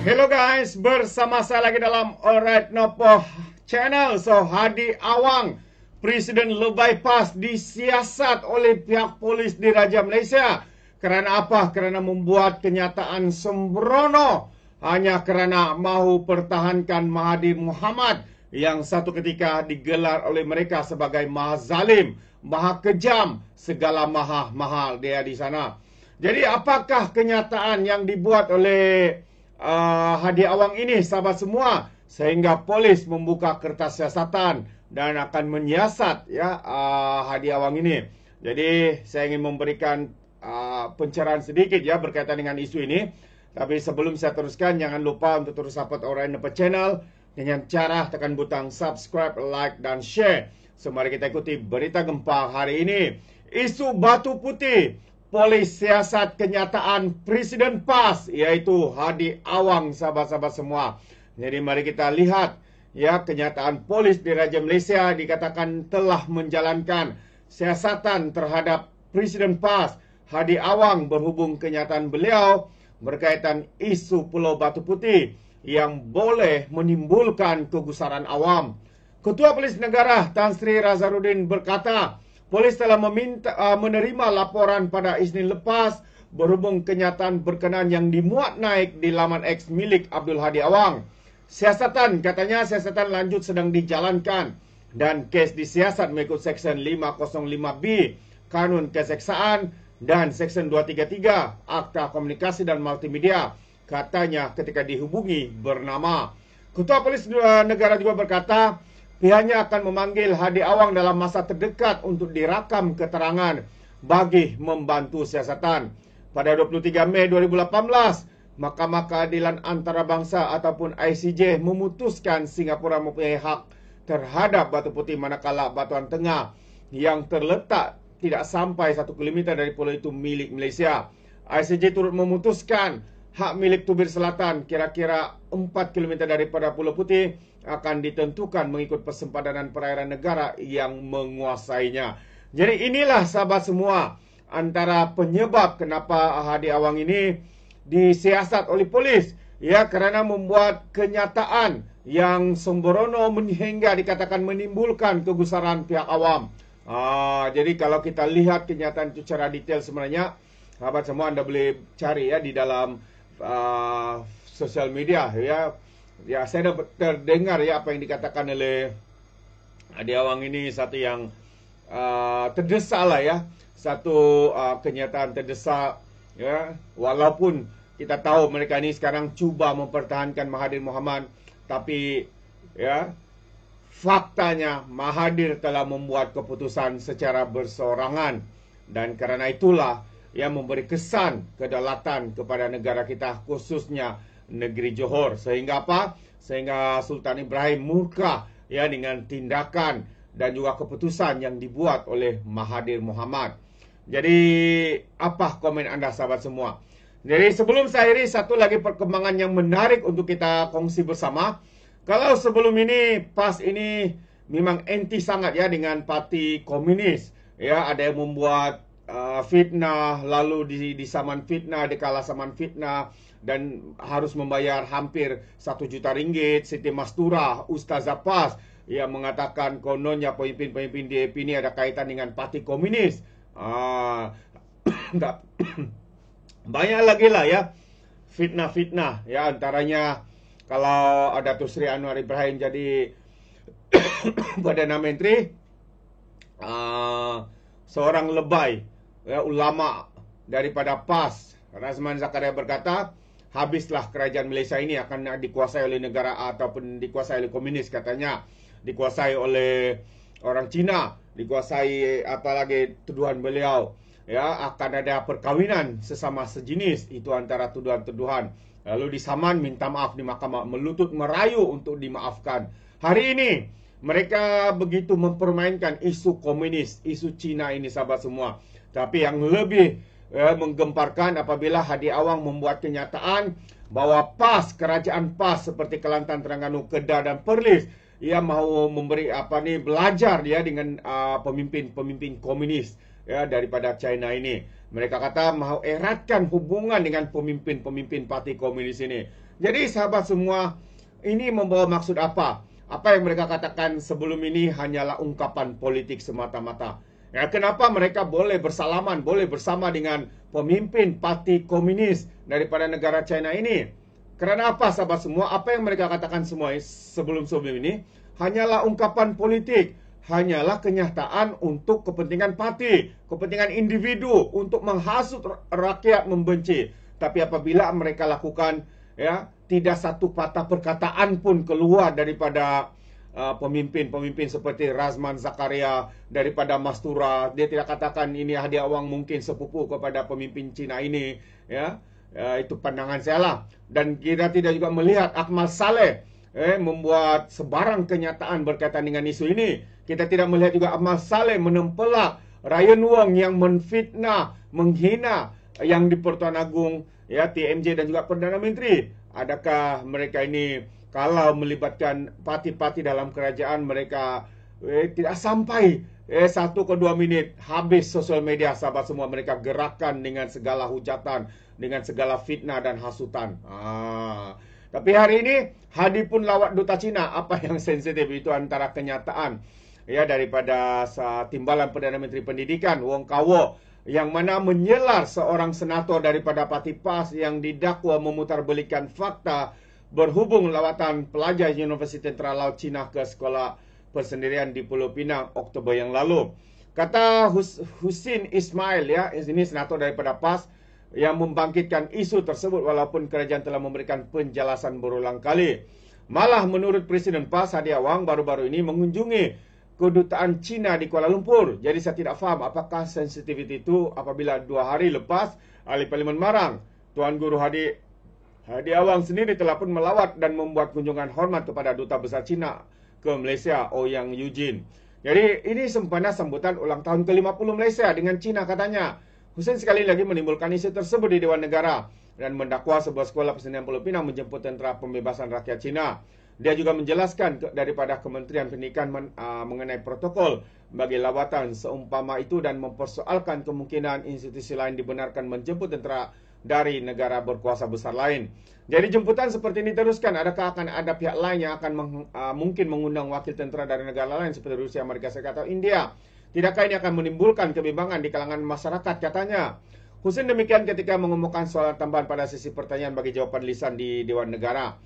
Hello guys, bersama saya lagi dalam Alright Nopo Channel. So, Hadi Awang, Presiden Lebay PAS disiasat oleh pihak polis di Raja Malaysia. Kerana apa? Kerana membuat kenyataan sembrono hanya kerana mahu pertahankan Mahathir Mohamad yang satu ketika digelar oleh mereka sebagai maha zalim, maha kejam, segala maha mahal dia di sana. Jadi apakah kenyataan yang dibuat oleh Hadi Awang ini, sahabat semua, sehingga polis membuka kertas siasatan dan akan menyiasat Hadi Awang ini. Jadi saya ingin memberikan pencerahan sedikit berkaitan dengan isu ini. Tapi sebelum saya teruskan, jangan lupa untuk terus support Alright Nopo Channel dengan cara tekan butang subscribe, like dan share. So mari kita ikuti berita gempa hari ini. Isu batu putih, polis siasat kenyataan Presiden PAS, iaitu Hadi Awang, sahabat-sahabat semua. Jadi mari kita lihat kenyataan polis di Raja Malaysia dikatakan telah menjalankan siasatan terhadap Presiden PAS Hadi Awang berhubung kenyataan beliau berkaitan isu Pulau Batu Putih yang boleh menimbulkan kegusaran awam. Ketua Polis Negara Tan Sri Razarudin berkata, polis telah menerima laporan pada Isnin lepas berhubung kenyataan berkenaan yang dimuat naik di laman X milik Abdul Hadi Awang. Katanya siasatan lanjut sedang dijalankan dan kes disiasat mengikut Seksyen 505B Kanun Keseksaan dan Seksyen 233 Akta Komunikasi dan Multimedia, katanya ketika dihubungi bernama. Ketua Polis Negara juga berkata, pihaknya akan memanggil Hadi Awang dalam masa terdekat untuk dirakam keterangan bagi membantu siasatan. Pada 23 Mei 2018, Mahkamah Keadilan Antarabangsa ataupun ICJ memutuskan Singapura mempunyai hak terhadap Batu Putih manakala Batuan Tengah yang terletak tidak sampai 1 km dari pulau itu milik Malaysia. ICJ turut memutuskan hak milik Tubir Selatan kira-kira 4 km daripada Pulau Putih akan ditentukan mengikut persempadanan perairan negara yang menguasainya. Jadi inilah sahabat semua antara penyebab kenapa Hadi Awang ini disiasat oleh polis, kerana membuat kenyataan yang sembrono hingga dikatakan menimbulkan kegusaran pihak awam. Jadi kalau kita lihat kenyataan itu secara detail sebenarnya, sahabat semua, anda boleh cari di dalam sosial media saya dah terdengar apa yang dikatakan oleh Hadi Awang ini, satu yang terdesak lah satu kenyataan terdesak walaupun kita tahu mereka ini sekarang cuba mempertahankan Mahathir Mohamad, tapi faktanya Mahathir telah membuat keputusan secara bersorangan dan kerana itulah yang memberi kesan kedaulatan kepada negara kita, khususnya negeri Johor. Sehingga apa? Sehingga Sultan Ibrahim murka dengan tindakan dan juga keputusan yang dibuat oleh Mahathir Mohamad. Jadi apa komen anda sahabat semua? Jadi sebelum saya akhiri, satu lagi perkembangan yang menarik untuk kita kongsi bersama. Kalau sebelum ini PAS ini memang anti sangat dengan parti komunis. Ada yang membuat fitnah, lalu disaman fitnah, dikalah saman fitnah dan harus membayar hampir 1 juta ringgit. Siti Mastura, Ustazah PAS yang mengatakan kononnya pemimpin-pemimpin DAP ini ada kaitan dengan parti komunis. Banyak lagi lah fitnah-fitnah antaranya kalau Datuk Seri Anwar Ibrahim jadi Perdana Menteri, seorang lebay ulama daripada PAS, Razman Zakaria berkata, habislah kerajaan Malaysia ini akan dikuasai oleh negara ataupun dikuasai oleh komunis, katanya dikuasai oleh orang Cina, dikuasai apalagi tuduhan beliau akan ada perkawinan sesama sejenis. Itu antara tuduhan-tuduhan. Lalu disaman minta maaf di mahkamah, melutut merayu untuk dimaafkan. Hari ini mereka begitu mempermainkan isu komunis, isu Cina ini sahabat semua. Tapi yang lebih menggemparkan apabila Hadi Awang membuat kenyataan bahawa PAS, kerajaan PAS seperti Kelantan, Terengganu, Kedah dan Perlis, ia mahu memberi belajar dengan pemimpin-pemimpin komunis daripada China ini. Mereka kata mahu eratkan hubungan dengan pemimpin-pemimpin parti komunis ini. Jadi sahabat semua, ini membawa maksud apa? Apa yang mereka katakan sebelum ini hanyalah ungkapan politik semata-mata. Ya, kenapa mereka boleh bersalaman, boleh bersama dengan pemimpin parti komunis daripada negara China ini? Kerana apa sahabat semua? Apa yang mereka katakan semua sebelum-sebelum ini hanyalah ungkapan politik, hanyalah kenyataan untuk kepentingan parti, kepentingan individu, untuk menghasut rakyat membenci. Tapi apabila mereka lakukan, ya, tidak satu patah perkataan pun keluar daripada pemimpin-pemimpin seperti Razman Zakaria, daripada Mastura. Dia tidak katakan ini hadiah wang mungkin sepupu kepada pemimpin Cina ini, ya. Itu pandangan saya lah. Dan kita tidak juga melihat Akmal Saleh membuat sebarang kenyataan berkaitan dengan isu ini. Kita tidak melihat juga Akmal Saleh menempelak Ryan Wong yang menfitnah, menghina yang di Pertuan Agong, ya, TMJ dan juga Perdana Menteri. Adakah mereka ini kalau melibatkan parti-parti dalam kerajaan, mereka tidak sampai 1 ke 2 minit habis sosial media, sahabat semua. Mereka gerakkan dengan segala hujatan, dengan segala fitnah dan hasutan. Tapi hari ini Hadi pun lawat duta Cina. Apa yang sensitif itu antara kenyataan, ya, daripada timbalan Perdana Menteri Pendidikan Wong Kah-Wok, yang mana menyelar seorang senator daripada parti PAS yang didakwa memutarbelikan fakta berhubung lawatan pelajar Universiti Tentera Laut Cina ke sekolah persendirian di Pulau Pinang Oktober yang lalu. Kata Husin Ismail, ya, ini senator daripada PAS, yang membangkitkan isu tersebut walaupun kerajaan telah memberikan penjelasan berulang kali. Malah menurut Presiden PAS Hadiah Wang baru-baru ini mengunjungi kedutaan Cina di Kuala Lumpur. Jadi saya tidak faham apakah sensitiviti itu apabila 2 hari lepas Ahli Parlimen Marang, Tuan Guru Hadiah Wang sendiri telah pun melawat dan membuat kunjungan hormat kepada Duta Besar Cina ke Malaysia, Ouyang Eugene. Jadi ini sempena sambutan ulang tahun ke-50 Malaysia dengan Cina katanya. Hussein sekali lagi menimbulkan isu tersebut di Dewan Negara dan mendakwa sebuah sekolah persendirian Pulau Pinang menjemput Tentera Pembebasan Rakyat Cina. Dia juga menjelaskan daripada Kementerian Pendidikan mengenai protokol bagi lawatan seumpama itu dan mempersoalkan kemungkinan institusi lain dibenarkan menjemput tentera dari negara berkuasa besar lain. Jadi jemputan seperti ini teruskan. Adakah akan ada pihak lain yang akan mungkin mengundang wakil tentera dari negara lain seperti Rusia, Amerika Serikat atau India? Tidakkah ini akan menimbulkan kebimbangan di kalangan masyarakat, katanya. Husin demikian ketika mengumumkan soalan tambahan pada sesi pertanyaan bagi jawapan lisan di Dewan Negara.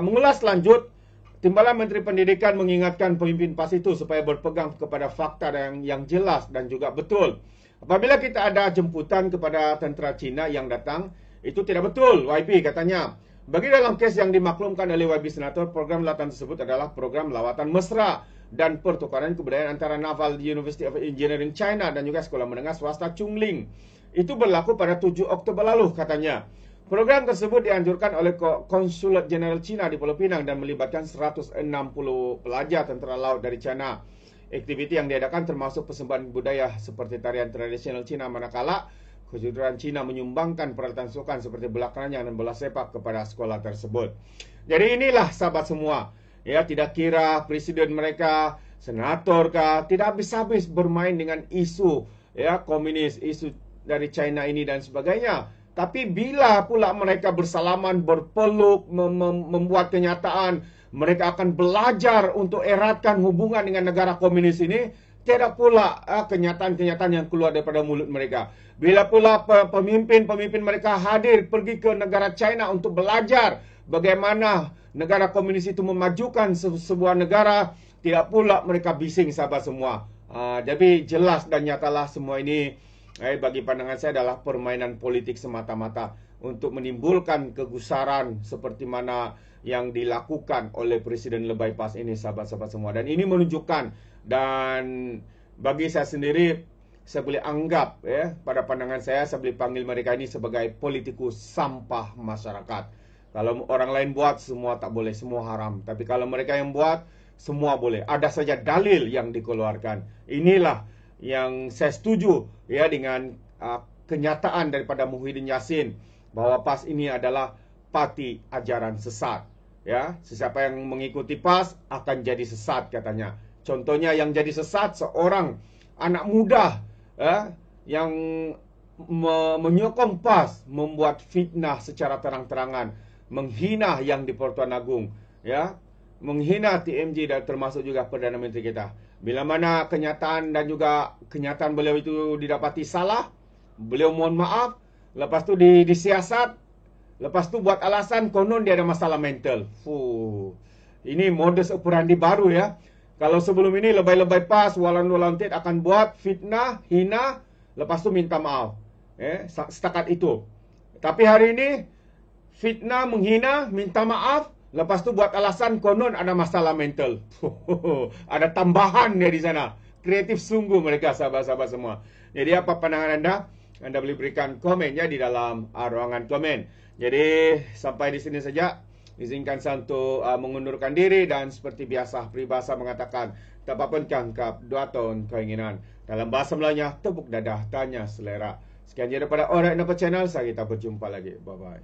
Mengulas lanjut, Timbalan Menteri Pendidikan mengingatkan pemimpin PAS itu supaya berpegang kepada fakta yang jelas dan juga betul. Apabila kita ada jemputan kepada tentera Cina yang datang, itu tidak betul, YB katanya. Bagi dalam kes yang dimaklumkan oleh YB Senator, program lawatan tersebut adalah program lawatan mesra dan pertukaran kebudayaan antara Naval University of Engineering China dan juga Sekolah Menengah Swasta Chungling. Itu berlaku pada 7 Oktober lalu, katanya. Program tersebut dianjurkan oleh Konsulat Jeneral Cina di Pulau Pinang dan melibatkan 160 pelajar tentera laut dari China. Aktiviti yang diadakan termasuk persembahan budaya seperti tarian tradisional Cina, manakala kejujuran Cina menyumbangkan peralatan sukan seperti bola keranjang dan bola sepak kepada sekolah tersebut. Jadi inilah sahabat semua, ya, tidak kira presiden mereka, senator kah, tidak habis-habis bermain dengan isu, ya, komunis, isu dari China ini dan sebagainya. Tapi bila pula mereka bersalaman, berpeluk, membuat kenyataan, mereka akan belajar untuk eratkan hubungan dengan negara komunis ini, tidak pula kenyataan-kenyataan yang keluar daripada mulut mereka. Bila pula pemimpin-pemimpin mereka hadir pergi ke negara China untuk belajar bagaimana negara komunis itu memajukan sebuah negara, tidak pula mereka bising, sahabat semua. Jadi jelas dan nyatalah semua ini bagi pandangan saya adalah permainan politik semata-mata untuk menimbulkan kegusaran seperti mana yang dilakukan oleh Presiden Lebay PAS ini, sahabat-sahabat semua. Dan ini menunjukkan, dan bagi saya sendiri, saya boleh anggap, ya, pada pandangan saya boleh panggil mereka ini sebagai politikus sampah masyarakat. Kalau orang lain buat, semua tak boleh, semua haram. Tapi kalau mereka yang buat, semua boleh. Ada saja dalil yang dikeluarkan. Inilah yang saya setuju, ya, dengan kenyataan daripada Muhyiddin Yassin bahwa PAS ini adalah parti ajaran sesat, ya. Sesiapa yang mengikuti PAS akan jadi sesat, katanya. Contohnya yang jadi sesat seorang anak muda, ya, yang menyokong PAS, membuat fitnah secara terang-terangan, menghina yang di Pertuan Agong, ya, menghina TMJ dan termasuk juga Perdana Menteri kita. Bila mana kenyataan dan juga kenyataan beliau itu didapati salah, beliau mohon maaf, lepas tu disiasat, lepas tu buat alasan konon dia ada masalah mental. Ini modus operandi baru ya. Kalau sebelum ini lebay-lebay pas, walan-walantit akan buat fitnah, hina, lepas tu minta maaf. Setakat itu. Tapi hari ini fitnah, menghina, minta maaf, lepas tu buat alasan konon ada masalah mental. Ada tambahan dia di sana. Kreatif sungguh mereka, sahabat-sahabat semua. Jadi apa pandangan anda? Anda boleh berikan komennya di dalam ruangan komen. Jadi sampai di sini saja. Izinkan saya untuk mengundurkan diri dan seperti biasa peribahasa mengatakan tak apa pun cangkap 2 tahun keinginan. Dalam bahasa Melayunya tepuk dadah tanya selera. Sekian je daripada Alright Nampak Channel. Saya kita berjumpa lagi. Bye bye.